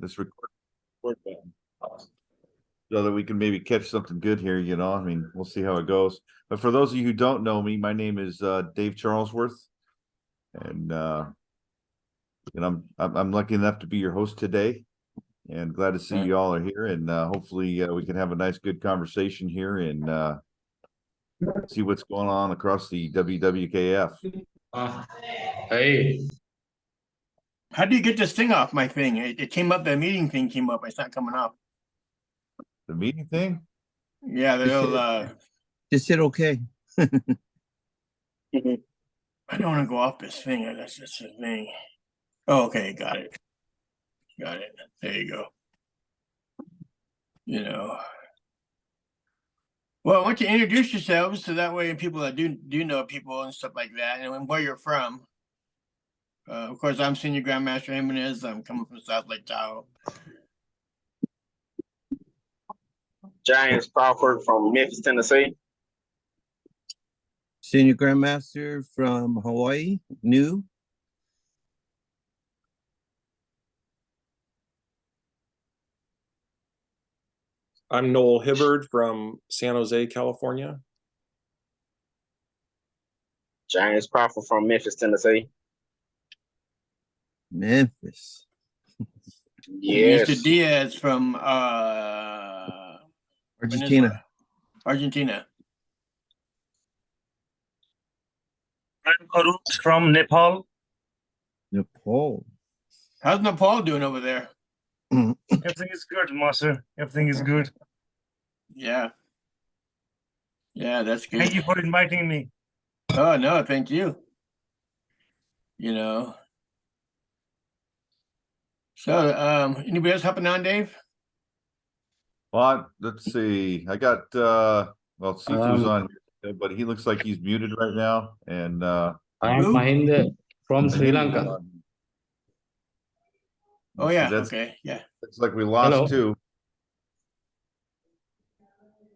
this record button so that we can maybe catch something good here. I mean, we'll see how it goes. But for those of you who don't know me, my name is Dave Charlesworth, and I'm lucky enough to be your host today, and glad to see you all are here, and hopefully we can have a nice, good conversation here and see what's going on across the WWKF. Hey, How do you get this thing off my thing? It came up, the meeting thing came up. It's not coming off. The meeting thing? Yeah, the little, Just hit okay. I don't want to go off this thing. That's just a thing. Oh, okay, got it. Got it. There you go. Well, I want you to introduce yourselves so that way people that do know people and stuff like that, and where you're from. Of course, I'm Senior Grandmaster Jimenez. I'm coming from South Lake Tahoe. James Crawford from Memphis, Tennessee. Senior Grandmaster from Hawaii, new. I'm Noel Hibbard from San Jose, California. James Crawford from Memphis, Tennessee. Memphis. Yes. Mr. Diaz from Argentina. Argentina. I'm Karut from Nepal. Nepal. How's Nepal doing over there? Everything is good, Master. Everything is good. Yeah. Yeah, that's good. Thank you for inviting me. Oh, no, thank you. So, anybody else hopping on, Dave? Well, let's see. I got Sifu's on here, but he looks like he's muted right now. And I am Mahinder from Sri Lanka. Oh, yeah. Okay. Yeah. Looks like we lost two.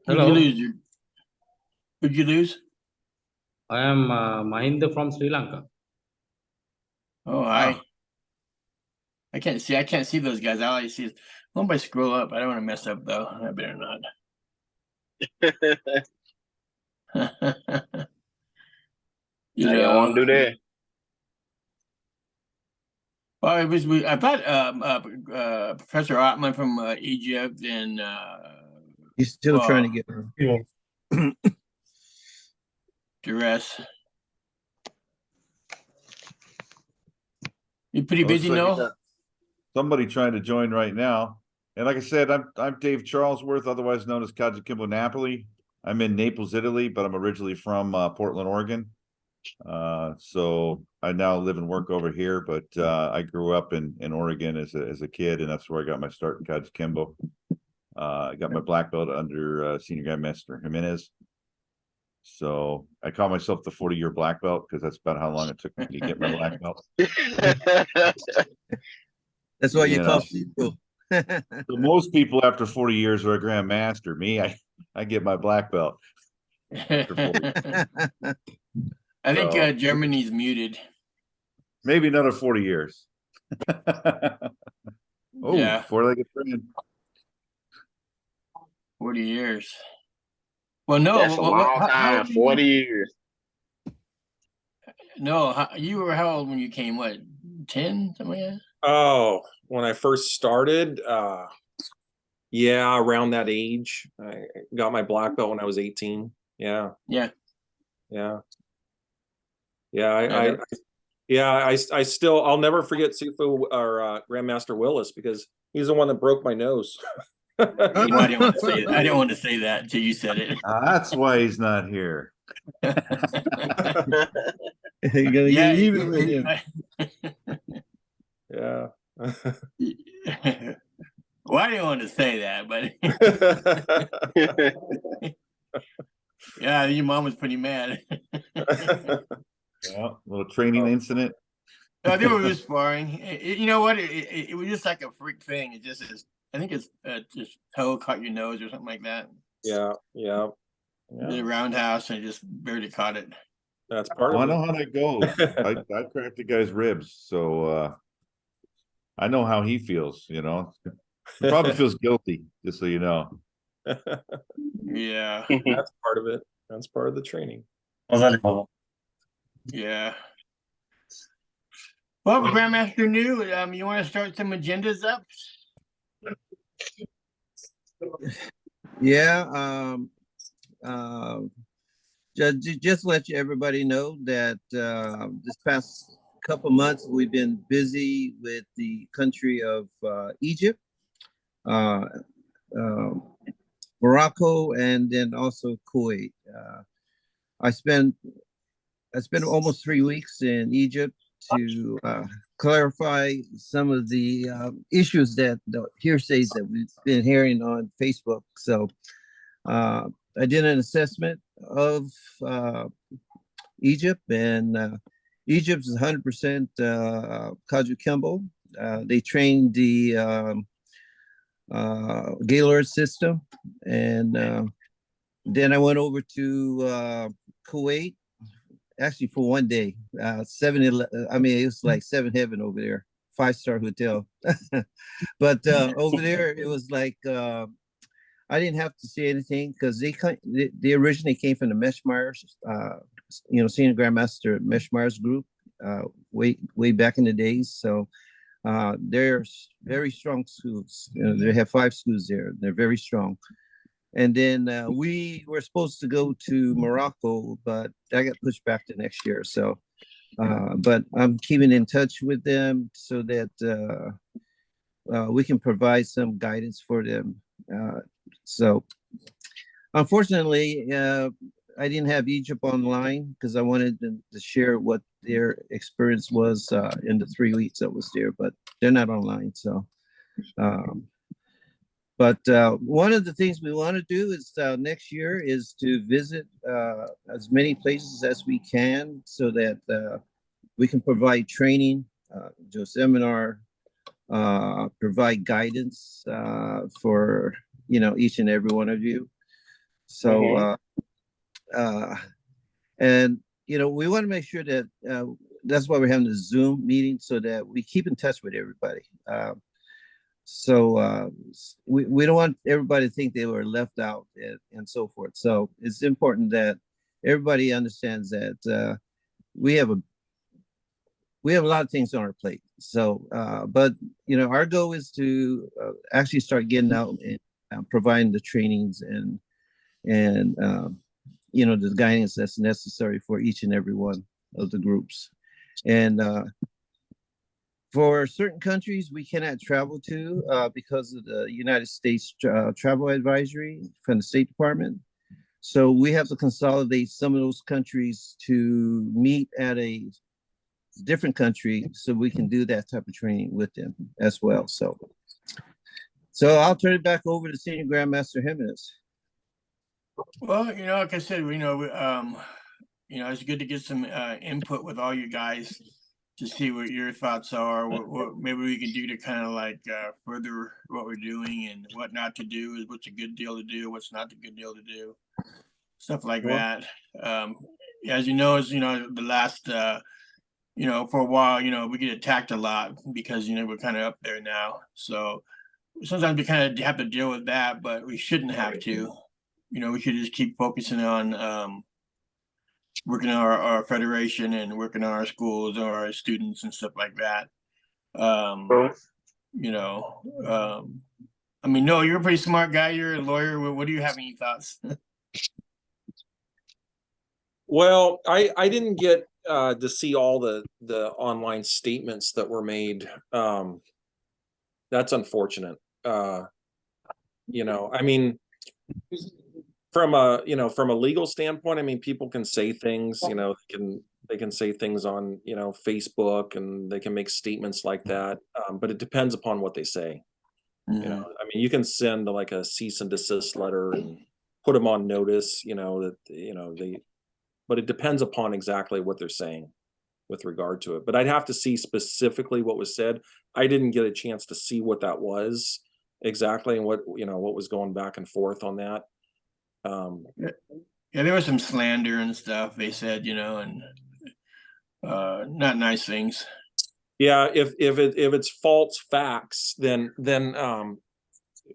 Hello. Who'd you lose? I am Mahinder from Sri Lanka. Oh, hi. I can't see those guys. All I see is, I hope I scroll up. I don't want to mess up though. I better not. I don't want to do that. Well, I thought Professor Ottman from Egypt and He's still trying to get her. Duress. You pretty busy, Noel? Somebody trying to join right now. And like I said, I'm Dave Charlesworth, otherwise known as Kajukenbo Napoli. I'm in Naples, Italy, but I'm originally from Portland, Oregon. So I now live and work over here, but I grew up in Oregon as a kid, and that's where I got my start in Kajukenbo. I got my black belt under Senior Grandmaster Jimenez. So I call myself the 40-year black belt because that's about how long it took me to get my black belt. That's why you call people. So most people after 40 years are a grandmaster. Me, I get my black belt. After 40. I think Germany's muted. Maybe another 40 years. Oh, yeah. 4-legged friend. 40 years. Well, no, that's a long time. 40 years. No, you were how old when you came? What, 10, something like that? Oh, when I first started, yeah, around that age. I got my black belt when I was 18. Yeah. Yeah. Yeah. Yeah. I still, I'll never forget Sifu or Grandmaster Willis because he's the one that broke my nose. I didn't want to say that until you said it. That's why he's not here. You gotta get even with him. Yeah. Well, I didn't want to say that, but yeah, your mom was pretty mad. Yeah, little training incident. No, they were just sparring. You know what? It was just like a freak thing. It just is. I think it's just toe caught your nose or something like that. Yeah. Did a roundhouse and I just barely caught it. That's part of it. I know how that goes. I cracked the guy's ribs, so I know how he feels, you know. He probably feels guilty, just so you know. Yeah, That's part of it. That's part of the training. yeah. Well, Grandmaster New, you want to start some agendas up? Yeah. Just let everybody know that this past couple months we've been busy with the country of Egypt, uh, uh, Morocco, and then also Kuwait. I spent almost 3 weeks in Egypt to clarify some of the issues the hearsays that we've been hearing on Facebook. So I did an assessment of Egypt, and Egypt is 100% Kajukenbo. They trained the Gaylord system, and then I went over to Kuwait, actually for one day. 7-Eleven, I mean, it was like 7 Heaven over there, 5-star hotel. But over there, it was like I didn't have to say anything because they originally came from the Meshmires, Senior Grandmaster Meshmires group, way back in the days. So they're very strong schools. They have 5 schools there. They're very strong. And then we were supposed to go to Morocco, but that got pushed back to next year. So, but I'm keeping in touch with them so that we can provide some guidance for them. So, unfortunately, I didn't have Egypt online because I wanted them to share what their experience was in the 3 weeks I was there, but they're not online. So, but one of the things we want to do is next year is to visit as many places as we can so that we can provide training, do a seminar, provide guidance for each and every one of you. So and we want to make sure that that's why we're having the Zoom meeting so that we keep in touch with everybody. So we don't want everybody to think they were left out and so forth. So it's important that everybody understands that we have a lot of things on our plate. So, but our goal is to actually start getting out and providing the trainings and the guidance that's necessary for each and every one of the groups. And for certain countries we cannot travel to because of the United States travel advisory from the State Department. So we have to consolidate some of those countries to meet at a different country so we can do that type of training with them as well. So I'll turn it back over to Senior Grandmaster Jimenez. Well, like I said, it's good to get some input with all you guys to see what your thoughts are, what maybe we can do to kind of like further what we're doing and what not to do, is what's a good deal to do, what's not a good deal to do, stuff like that. As the last, for a while, we get attacked a lot because, we're kind of up there now. So sometimes we kind of have to deal with that, but we shouldn't have to. We should just keep focusing on working on our federation and working on our schools or our students and stuff like that. No, you're a pretty smart guy. You're a lawyer. What do you have any thoughts? Well, I didn't get to see all the online statements that were made. That's unfortunate. From a legal standpoint, people can say things, they can say things on, Facebook, and they can make statements like that. But it depends upon what they say. You can send like a cease and desist letter and put them on notice, but it depends upon exactly what they're saying with regard to it. But I'd have to see specifically what was said. I didn't get a chance to see what that was exactly and what was going back and forth on that. Yeah, there was some slander and stuff they said, and not nice things. Yeah, if it's false facts, then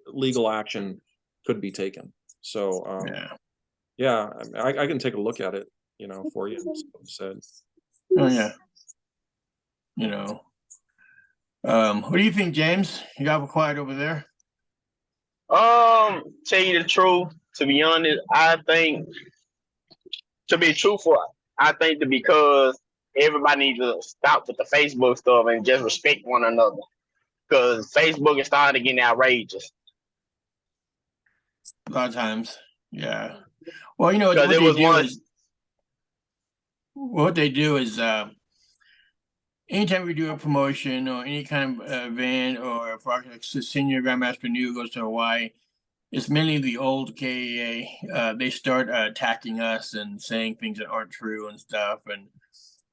legal action could be taken. So Yeah. yeah, I can take a look at it, for you. Said. Oh yeah. What do you think, James? You got quiet over there. Tell you the truth, to be honest, I think, to be truthful, I think that because everybody needs to stop with the Facebook stuff and just respect one another. Because Facebook is starting to get outrageous. A lot of times, yeah. Well, what Because they it was do one. is what they do is anytime we do a promotion or any kind of event, or if our senior grandmaster new goes to Hawaii, it's mainly the old KEA. They start attacking us and saying things that aren't true and stuff, and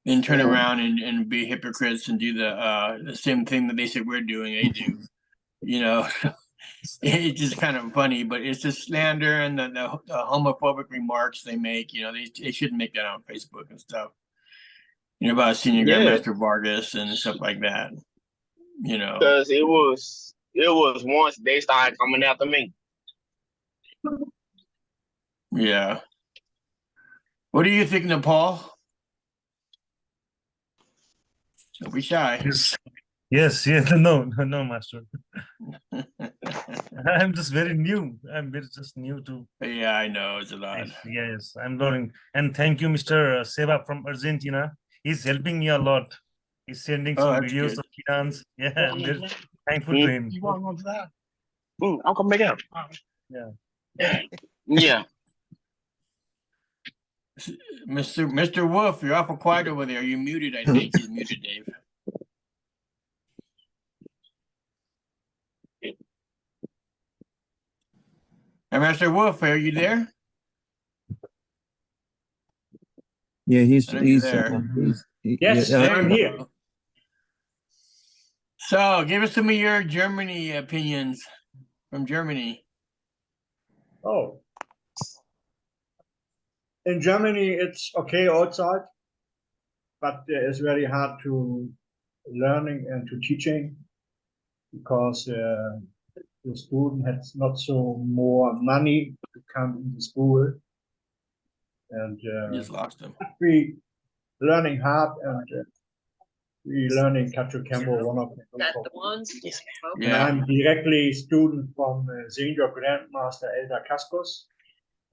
then turn around and be hypocrites and do the same thing that they said we're doing. They do, It's just kind of funny, but it's just slander and the homophobic remarks they make. They shouldn't make that on Facebook and stuff. About Senior Grandmaster Vargas and stuff like that. Because it was once they started coming after me. Yeah. What do you think, Nepal? Don't be shy. Yes, no, master. I'm just very new. Just new to. Yeah, I know it's a lot. Yes, I'm learning. And thank you, Mr. Seva from Argentina. He's helping me a lot. He's sending some videos of Kian's. Yeah, I'm very thankful to him. I'll come back out. Yeah. Yeah. Mr. Wolf, you're awful quiet over there. You're muted, I think. He's muted, Dave. Hey, Master Wolf, are you there? Yeah, he's there. Yes, I'm here. So, give us some of your Germany opinions from Germany. Oh. In Germany, it's okay outside, but it's very hard to learning and to teaching because the student has not so more money to come into school. And You just lost him. we learning hard and we learning Kajukenbo, one of the ones. And I'm directly student from Senior Grandmaster Elder Cascos.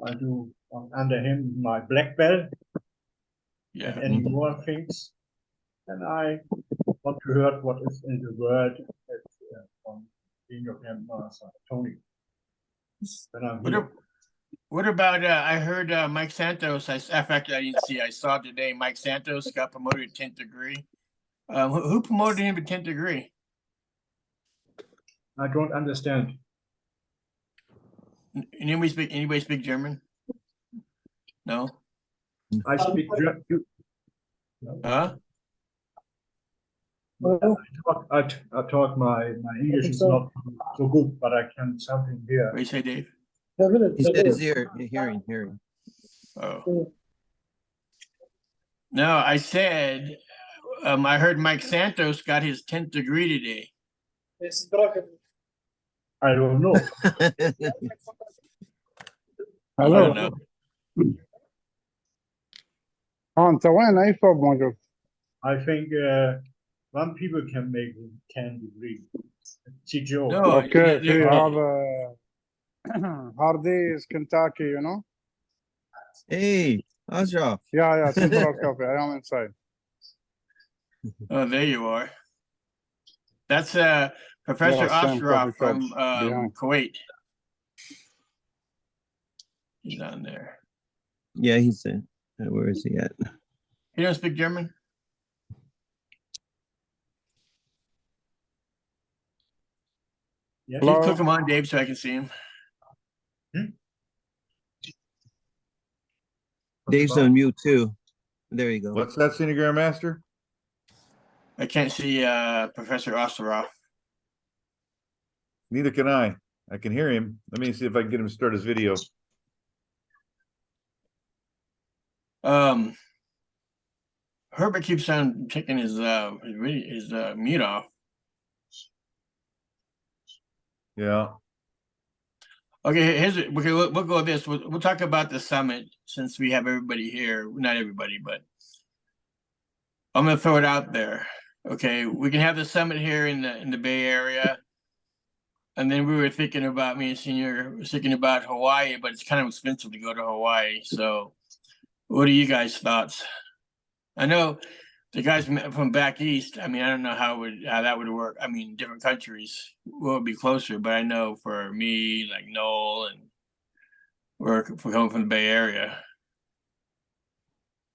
I do under him my black belt and any more things. And I want to hear what is in the world from Senior Grandmaster Tony. What about I heard Mike Santos? In fact, I didn't see. I saw today Mike Santos got promoted to 10th degree. Who promoted him to 10th degree? I don't understand. Anybody speak German? No. I speak German. Huh? I talk my English is not so good, but I can something here. What do you say, Dave? He says hearing. Oh. No, I said I heard Mike Santos got his 10th degree today. I don't know. I don't know. I think one people can make 10 degree. CGO. No, Okay, we have Hardy is Kentucky, you know? Hey, Ashraf. Yeah, Central Coffee. I am inside. Oh, there you are. That's Professor Yeah, same Ashraf coffee from shop behind. Kuwait. He's on there. Yeah, he's in. Where is he at? You don't speak German? Yeah. Just click him on, Dave, so I can see him. Dave's on mute too. There you go. What's that, Senior Grandmaster? I can't see Professor Ashraf. Neither can I. I can hear him. Let me see if I can get him to start his video. Herbert keeps on taking his mute off. Yeah. Okay, we'll go with this. We'll talk about the summit since we have everybody here. Not everybody, but I'm gonna throw it out there. Okay, we can have the summit here in the Bay Area. And then we were thinking about, me and Senior was thinking about Hawaii, but it's kind of expensive to go to Hawaii. So what are you guys' thoughts? I know the guys from back east, I mean, I don't know how that would work. I mean, different countries will be closer, but I know for me, like Noel, and we're coming from the Bay Area.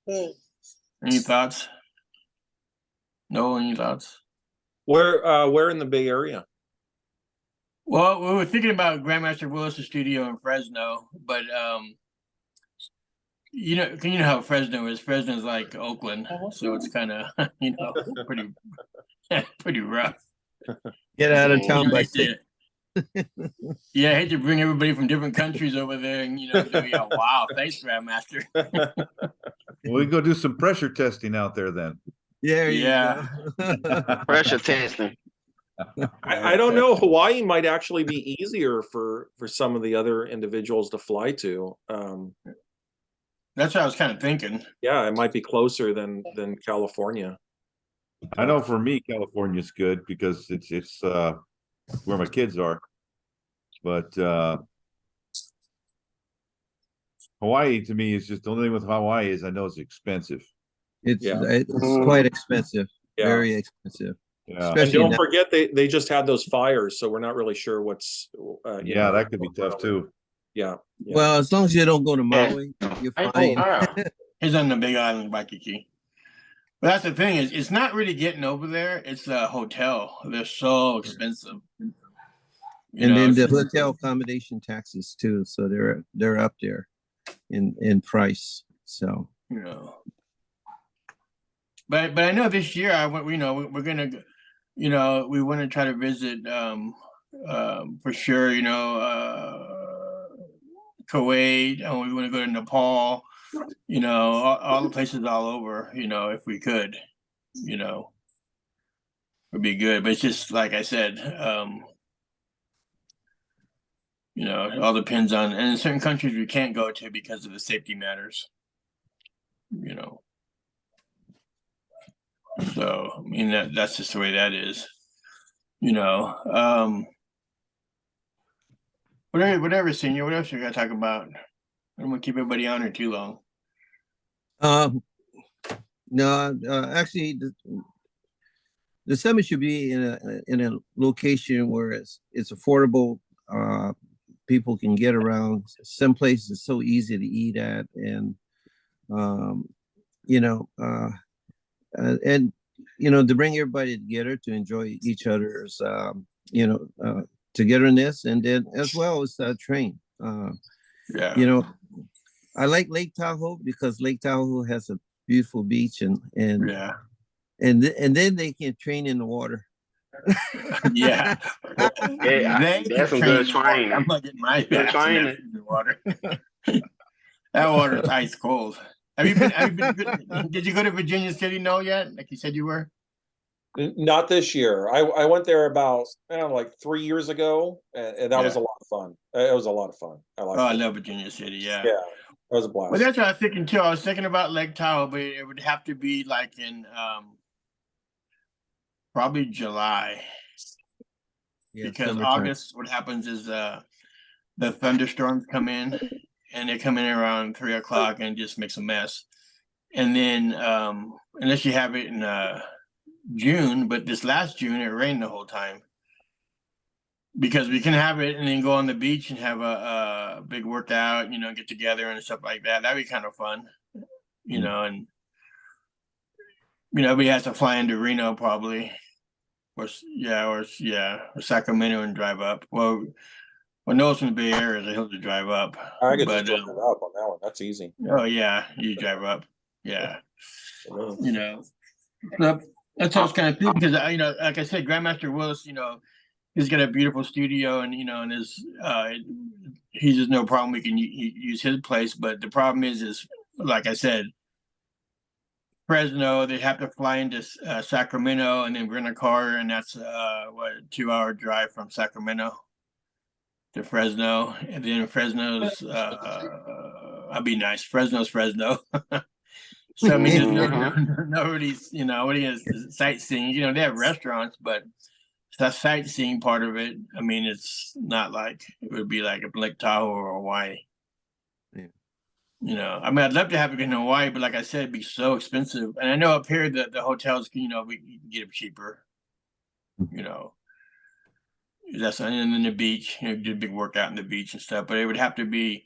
Any thoughts? Noel, any thoughts? Where in the Bay Area? Well, we were thinking about Grandmaster Willis' studio in Fresno, but you know how Fresno is. Fresno's like Oakland, so it's kind of pretty rough. Get out of town by six. Yeah, I hate to bring everybody from different countries over there, and wow, thanks, Grandmaster. Well, we go do some pressure testing out there then. Yeah. Pressure testing. I don't know. Hawaii might actually be easier for some of the other individuals to fly to. That's what I was kind of thinking. Yeah, it might be closer than California. I know for me, California's good because it's where my kids are. But Hawaii to me is just the only thing with Hawaii is I know it's expensive. It's quite expensive. Yeah. Very expensive. Yeah. And don't forget they just had those fires, so we're not really sure what's that could be tough too. Yeah. Well, as long as you don't go to Maui, you're fine. He's on the Big Island, Waikiki. But that's the thing, is it's not really getting over there. It's the hotel. They're so expensive. Then the hotel accommodation taxes too, so they're up there in price. So but I know this year we're gonna we want to try to visit for sure Kuwait, and we want to go to Nepal, all the places all over, if we could, would be good. But it's just like I said, it all depends on, and in certain countries we can't go to because of the safety matters, So I mean that's just the way that is, Whatever, Senior. What else you gotta talk about? I don't want to keep everybody on here too long. No, actually, the summit should be in a location where it's affordable. People can get around. Some places are so easy to eat at, and to bring everybody together to enjoy each other's togetherness, and then as well as train. I like Lake Tahoe because Lake Tahoe has a beautiful beach, and then they can train in the water. Yeah, that's some good training. I'm not getting my good training in the water. That water is ice cold. Have you been? Did you go to Virginia City? No, yet? Like you said you were. Not this year. I went there about like 3 years ago, and that was a lot of fun. It was a lot of fun. I love Virginia City. Yeah, it was a blast. Well, that's what I was thinking too. I was thinking about Lake Tahoe, but it would have to be like in probably July, because August, what happens is the thunderstorms come in, and they come in around 3 o'clock and just makes a mess. And then unless you have it in June, but this last June it rained the whole time, because we can have it and then go on the beach and have a big workout, get together and stuff like that. That'd be kind of fun, and everybody has to fly into Reno probably, or Sacramento and drive up. Well, Noah's in the Bay Area, so he'll have to drive up. I could just drive up on that one. That's easy. Oh yeah, you drive up. Yeah, that's what I was kind of thinking, because like I said, Grandmaster Willis, he's got a beautiful studio, and and he's just no problem. We can use his place, but the problem is like I said, Fresno, they have to fly into Sacramento and then rent a car, and that's what, a 2-hour drive from Sacramento to Fresno, and then Fresno's I'd be nice. Fresno's Fresno. So I mean, there's nobody's, you know, nobody has sightseeing. You know, they have restaurants, but the sightseeing part of it, I mean, it's not like it would be like a Lake Tahoe or Hawaii. Yeah. You know, I mean, I'd love to have it in Hawaii, but like I said, it'd be so expensive. And I know up here that the hotels, you know, we can get them cheaper. You know, that's and then the beach. You know, do a big workout in the beach and stuff. But it would have to be.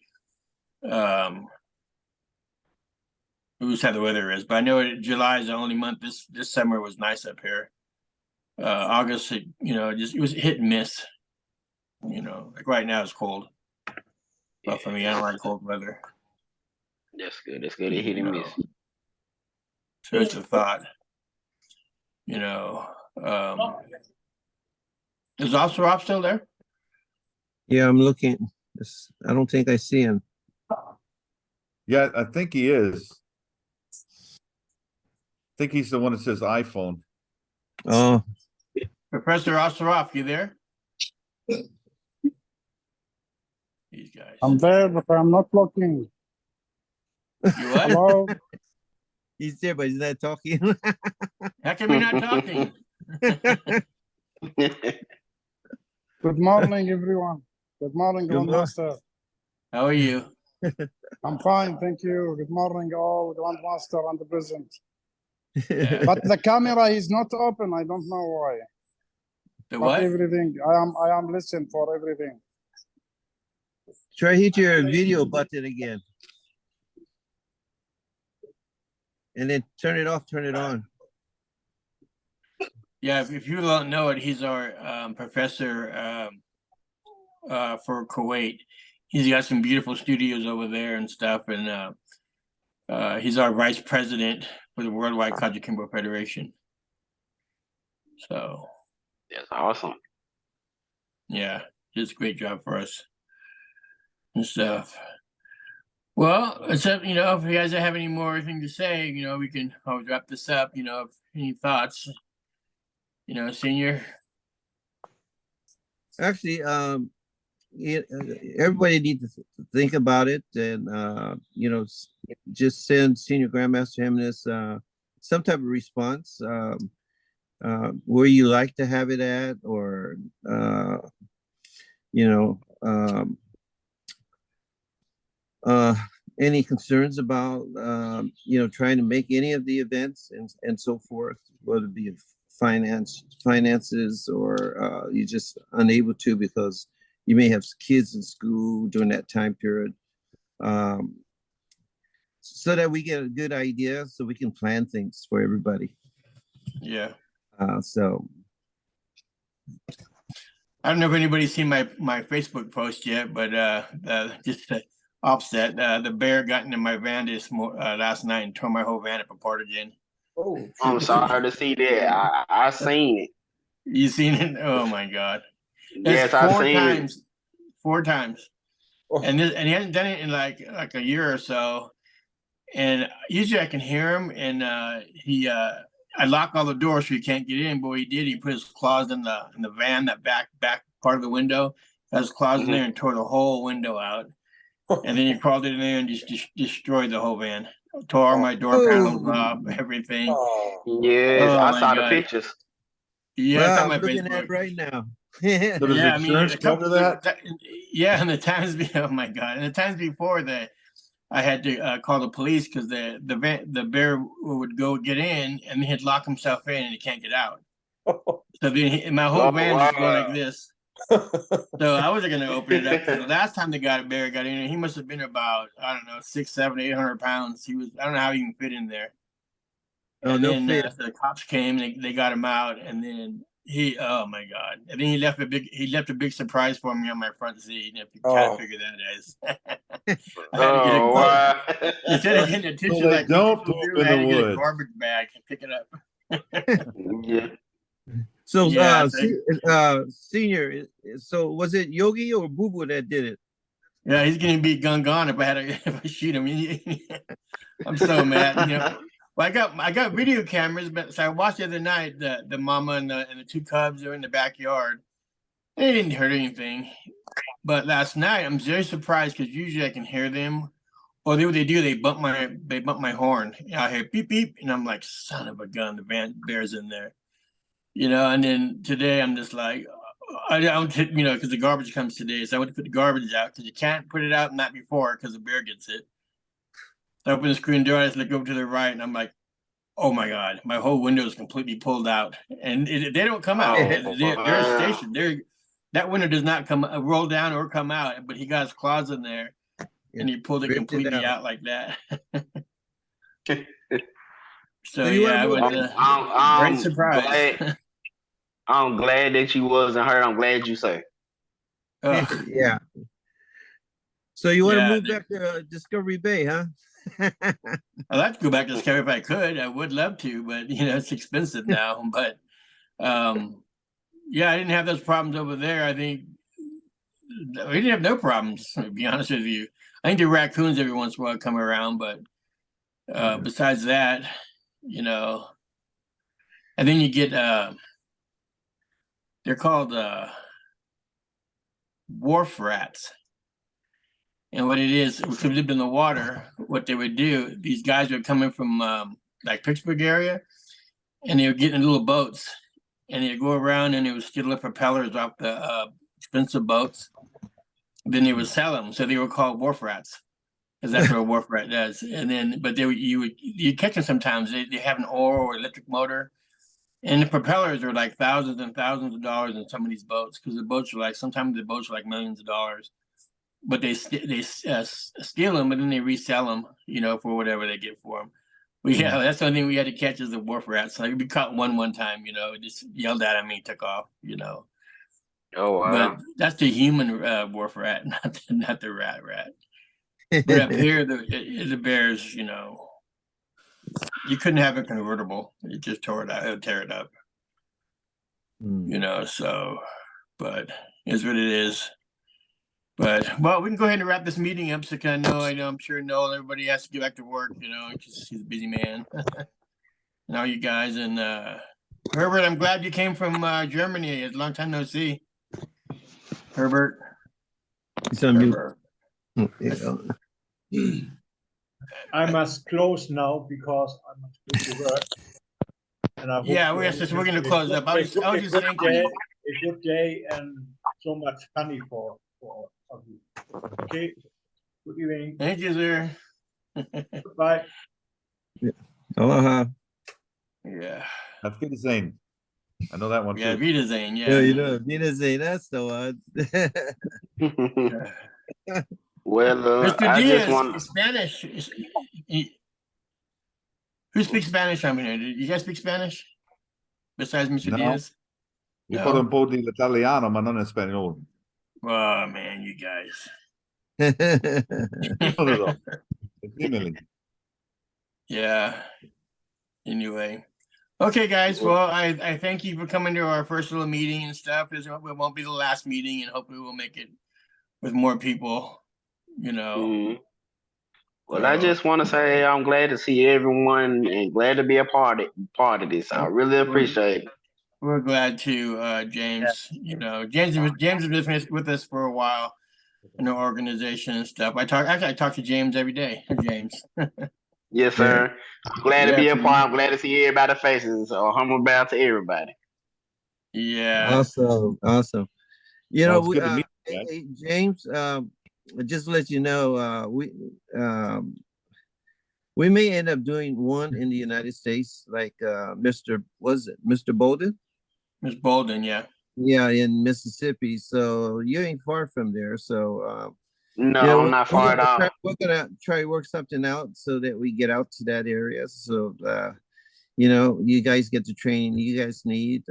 We'll just how the weather is. But I know July is the only month. This summer was nice up here. August, you know, it was hit and miss. You know, like right now it's cold. But for me, I don't like cold weather. That's good. That's good. It hit and miss. So it's a thought. You know, is Ostrov still there? Yeah, I'm looking. I don't think I see him. Yeah, I think he is. I think he's the one that says iPhone. Oh, Professor Ostrov, you there? These guys. I'm there, but I'm not looking. You what? Hello? he's there, but he's not talking. How come you're not talking? Good morning, everyone. Good morning, Good Grandmaster. How are you? I'm fine, thank you. Good morning, all Grandmaster and the present. Yeah. But the camera is not open. I don't know why. The But what? everything. I am listening for everything. Try hit your video button again. And then turn it off, turn it on. Yeah, if you don't know it, he's our professor for Kuwait. He's got some beautiful studios over there and stuff, and he's our vice president for the Worldwide Kajukenbo Federation. So That's awesome. yeah, just a great job for us and stuff. Well, except, you know, if you guys have any more thing to say, you know, we can always wrap this up. You know, if any thoughts, you know, Senior. Actually, everybody needs to think about it, and you know, just send Senior Grandmaster Jimenez some type of response, where you like to have it at, or you know, any concerns about you know, trying to make any of the events and so forth, whether it be finances, or you're just unable to because you may have kids in school during that time period, so that we get a good idea, so we can plan things for everybody. Yeah. So I don't know if anybody's seen my Facebook post yet, but just to offset, the bear got into my van last night and tore my whole van up apart again. Oh, I'm sorry to see that. I seen it. You seen it? Oh my God! Yes, It's I four seen times. 4 times. Oh. And he hasn't done it in like a year or so. And usually I can hear him, and I lock all the doors so he can't get in. But what he did, he put his claws in the van, that back part of the window, got his claws in there and tore the whole window out. And then he crawled in there and just destroyed the whole van, tore all my door panels off, everything. Oh. Yes, Oh, I my saw God. the pictures. Yeah, well, it's on I'm my looking Facebook. at it right now. So does Yeah, I mean, insurance a couple- cover that? Yeah, and the times oh my God, and the times before that, I had to call the police because the bear would go get in and he'd lock himself in and he can't get out. So then my whole van just go like this. So I wasn't gonna open it up because the last time the bear got in, he must have been about, I don't know, 600, 700, 800 pounds. He was, I don't know how he can fit in there. Oh, And no then fit. the cops came and they got him out, and then oh my God. And then he left a big surprise for me on my front seat. If you can't figure that is. I had to get Oh, wow. instead of getting a tissue they like don't people poop do, in I had the to get a woods. garbage bag and pick it up. Yeah. So, Yeah, Senior, so was it Yogi or Boo Boo that did it? Yeah, he's gonna be gone if I shoot him. I'm so mad. You know, Well, I got video cameras, but so I watched the other night the mama and the two cubs are in the backyard. They didn't hurt anything. But last night I'm very surprised because usually I can hear them. Or what they do, they bump my horn. I hear beep beep, and I'm like, son of a gun, the bear's in there. You know, and then today I'm just like, I don't, you know, because the garbage comes today, so I went to put the garbage out because you can't put it out the night before because the bear gets it. So I open the screen door, I just look over to the right, and I'm like, oh my god, my whole window is completely pulled out, and they don't come out. They're stationed. That window does not come roll down or come out, but he got his claws in there, and he pulled it completely out like that. So yeah, it was a great surprise. I'm glad that you wasn't hurt. I'm glad you safe. Yeah. So you want to move back to Discovery Bay, huh? I'd like to go back to Discovery if I could. I would love to, but you know it's expensive now. But yeah, I didn't have those problems over there. I think we didn't have no problems. To be honest with you, I think the raccoons every once in a while come around, but besides that, you know, and then you get they're called wharf rats. And what it is, if we lived in the water, what they would do, these guys were coming from like Pittsburgh area, and they would get in little boats, and they'd go around and they would steal the propellers off the expensive boats. Then they would sell them, so they were called wharf rats, because that's what a wharf rat does. And then, but you catch them sometimes. They have an oar or electric motor, and the propellers are like thousands and thousands of dollars in some of these boats, because the boats are like sometimes the boats are like millions of dollars. But they steal them, but then they resell them, you know, for whatever they get for them. But yeah, that's the only thing we had to catch is the wharf rats. Like we caught one time, you know, just yelled at him, he took off, you know. Oh wow! But that's the human wharf rat, not the rat. But up here, the bears, you know, you couldn't have a convertible. It just tore it out. It would tear it up. You know, so, but it's what it is. But well, we can go ahead and wrap this meeting up. So I know, I'm sure Noel, everybody has to get back to work. You know, because he's a busy man. And all you guys and Herbert, I'm glad you came from Germany. It's a long time no see. Herbert. He's on mute. I must close now because I must go to work. And I we're going to close up. I was just thinking. A good day and so much funny for you. Okay. Good evening. Thank you, sir. Bye. Aloha. Yeah. Auf Wiedersehen. I know that one. Yeah, too. Wiedersehen. Yeah. Yeah, you know, Wiedersehen. That's the one. Well, Mr. I Diaz, just want Spanish. Who speaks Spanish on here? Do you guys speak Spanish? Besides Mr. No. Diaz? Io parlo un po' di italiano, ma non in spagnolo. Oh man, you guys. Yeah. Anyway. Okay, guys. Well, I thank you for coming to our first little meeting and stuff. It won't be the last meeting, and hopefully we'll make it with more people, you know. Well, I just want to say I'm glad to see everyone and glad to be a part of this. I really appreciate it. We're glad to, James. You know, James has been with us for a while in the organization and stuff. I talk to James every day. James. Yes, sir. I'm glad to be a part. I'm glad to see everybody's faces. So humble bow to everybody. Yeah. Awesome. You know, hey, James, just to let you know, we may end up doing one in the United States, like Mr. Bolden? Mr. Bolden, yeah. Yeah, in Mississippi. So you ain't far from there. So no, I'm not far at all. We're gonna try to work something out so that we get out to that area. So you know, you guys get the training you guys need.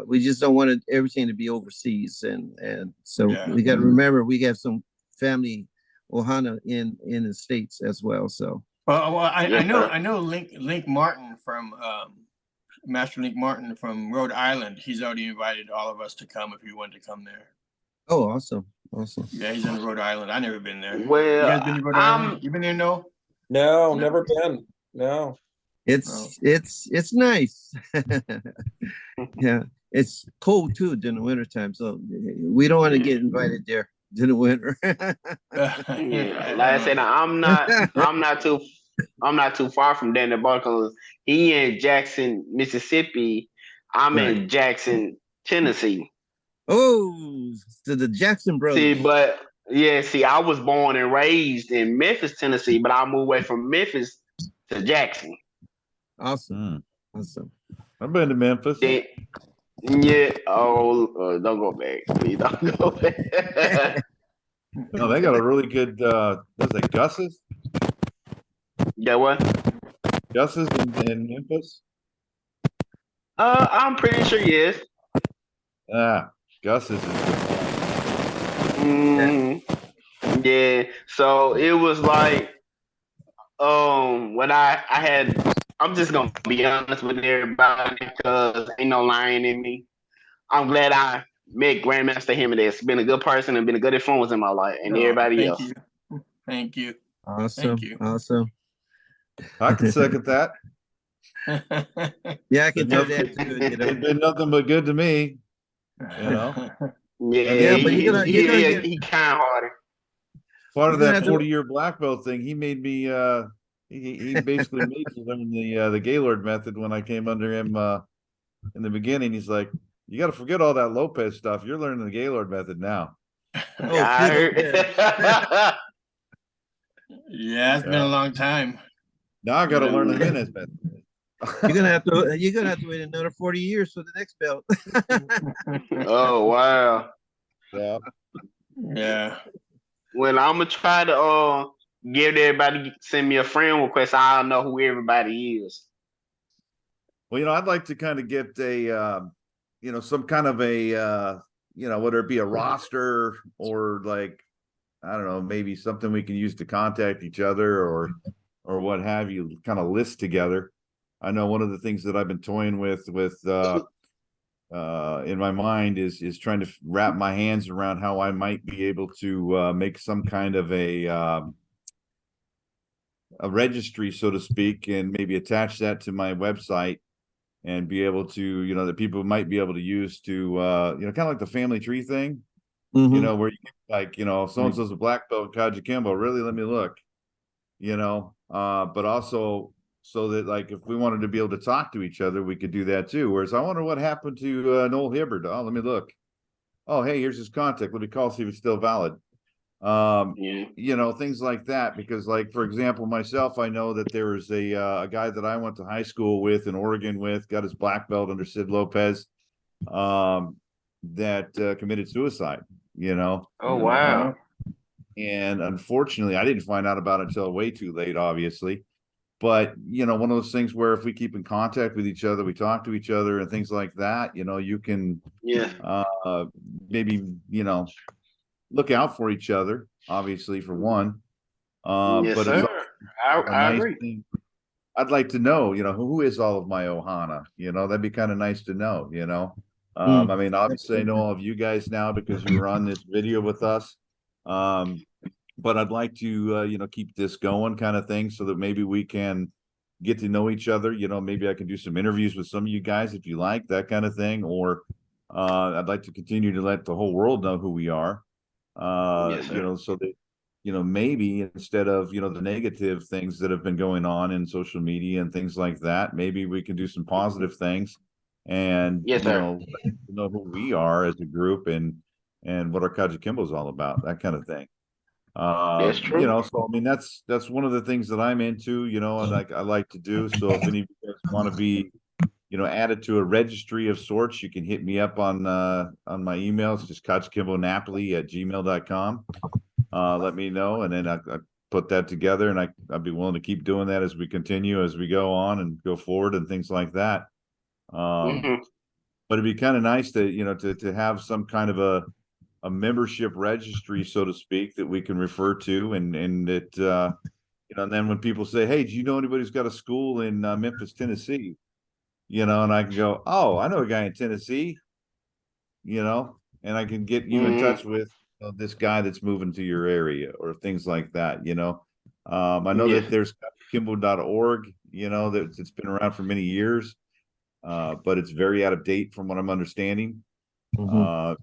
We just don't want everything to be overseas, and so we got to remember we have some family Ohana in the States as well. So I know Link Martin from Master Link Martin from Rhode Island. He's already invited all of us to come if you want to come there. Oh, awesome. Yeah, he's in Rhode Island. I never been there. Well, you guys been to Rhode Island? You been there, Noel? No, never been. No. It's nice. Yeah, it's cold too during the wintertime, so we don't want to get invited there during the winter. Yeah, like I said, I'm not too far from Danny Buckles. He in Jackson, Mississippi. I'm Right. in Jackson, Tennessee. Oh, to the Jackson See, brothers. but yeah, see, I was born and raised in Memphis, Tennessee, but I moved away from Memphis to Jackson. Awesome. Awesome. I've been to Memphis. Then, yeah, don't go back. Please don't go back. No, they got a really good was it Gus's? Yeah, what? Gus's in Memphis? I'm pretty sure yes. Gus's is good. Yeah. So it was like when I had, I'm just gonna be honest with everybody because ain't no lying in me. I'm glad I met Grandmaster Jimenez. Been a good person and been a good influence in my life and everybody else. Thank you. Awesome. Thank you. Awesome. I can second that. Yeah, I can do that too. You know? It's been nothing but good to me. You know. Yeah, but he kind hearted. Part of that 40-year black belt thing, he made me he basically made me learn the Gaylord method when I came under him in the beginning. He's like, you got to forget all that Lopez stuff. You're learning the Gaylord method now. Yeah, it's been a long time. Now I got to learn the Jimenez method. You're gonna have to wait another 40 years for the next belt. Oh wow. Yeah. Well, I'm gonna try to give everybody send me a friend request. I'll know who everybody is. Well, I'd like to kind of get a some kind of a whether it be a roster or like, I don't know, maybe something we can use to contact each other or what have you, kind of list together. I know one of the things that I've been toying with in my mind is trying to wrap my hands around how I might be able to make some kind of a registry, so to speak, and maybe attach that to my website and be able to, that people might be able to use to, kind of like the family tree thing, where you like, so-and-so's a black belt, Kajukenbo, really, let me look, but also so that like, if we wanted to be able to talk to each other, we could do that too. Whereas I wonder what happened to Noel Hibbard. Oh, let me look. Oh, hey, here's his contact. Let me call, see if it's still valid. Things like that, because like, for example, myself, I know that there was a guy that I went to high school with in Oregon with, got his black belt under Sid Lopez, that committed suicide, Oh wow. And unfortunately I didn't find out about it until way too late, obviously. But one of those things where if we keep in contact with each other, we talk to each other and things like that, you can maybe look out for each other, obviously, for one. Yes, but sir. I agree. Thing. I'd like to know, who is all of my Ohana? That'd be kind of nice to know, I mean, obviously I know all of you guys now because you were on this video with us. But I'd like to, keep this going kind of thing so that maybe we can get to know each other. Maybe I can do some interviews with some of you guys if you like that kind of thing, or I'd like to continue to let the whole world know who we are. So that, maybe instead of, the negative things that have been going on in social media and things like that, maybe we can do some positive things and, know who we are as a group and what our Kajukenbo is all about, that kind of thing. That's true. So I mean, that's one of the things that I'm into, and I like to do. So if any of you guys want to be, added to a registry of sorts, you can hit me up on my email. It's just kajukembonapoli@gmail.com. Let me know, and then I put that together, and I'd be willing to keep doing that as we continue, as we go on and go forward and things like that. But it'd be kind of nice to, to have some kind of a membership registry, so to speak, that we can refer to, and that, and then when people say, hey, do you know anybody who's got a school in Memphis, Tennessee? And I can go, oh, I know a guy in Tennessee, and I can get you in touch with this guy that's moving to your area or things like that. I know that there's kajukenbo.org, you know, that it's been around for many years. But it's very out of date from what I'm understanding. So,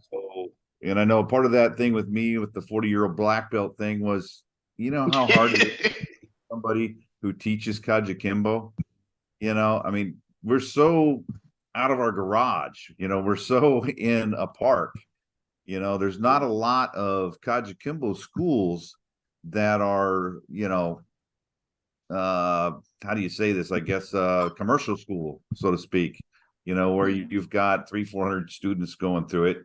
and I know part of that thing with me with the 40-year-old black belt thing was, you know, how hard it is for somebody who teaches Kajukenbo. You know, I mean, we're so out of our garage, you know, we're so in a park, you know, there's not a lot of Kajukenbo schools that are, you know, how do you say this? I guess commercial school, so to speak, you know, where you've got 300-400 students going through it.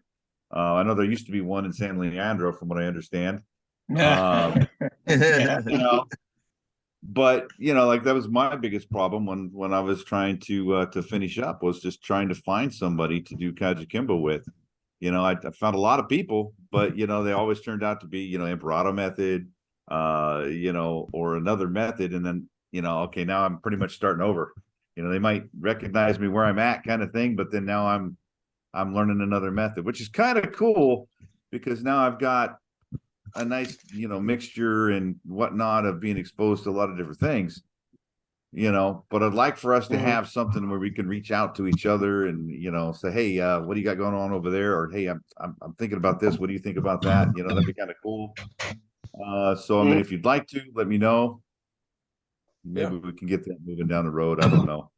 I know there used to be one in San Leandro, from what I understand. You know, but you know, like that was my biggest problem when I was trying to finish up, was just trying to find somebody to do Kajukenbo with. You know, I found a lot of people, but you know, they always turned out to be, you know, Imperato method, you know, or another method, and then, you know, okay, now I'm pretty much starting over. You know, they might recognize me where I'm at, kind of thing, but then now I'm learning another method, which is kind of cool, because now I've got a nice, you know, mixture and whatnot of being exposed to a lot of different things, you know. But I'd like for us to have something where we can reach out to each other and, you know, say, hey, what do you got going on over there? Or, hey, I'm thinking about this. What do you think about that? You know, that'd be kind of cool. So, I mean, if you'd like to, let me know. Maybe we can get that moving down the road. I don't know.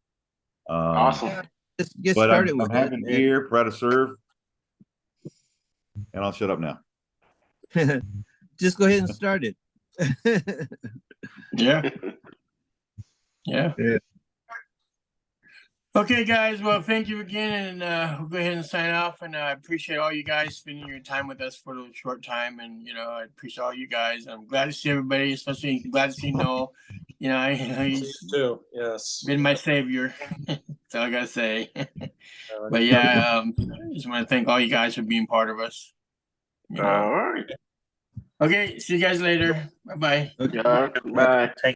Awesome. Just get But started I'm with happy to be here, proud to serve. And I'll shut up now. Just go ahead and start it. Yeah. Yeah. Yeah. Okay, guys. Well, thank you again, and we'll go ahead and sign off. And I appreciate all you guys spending your time with us for a short time. And you know, I appreciate all you guys. I'm glad to see everybody, especially glad to see Noel. You know, he's too. Yes. been my savior. That's all I gotta say. But yeah, just want to thank all you guys for being part of us. You know. All right. Okay, see you guys later. Bye bye. Yeah, bye.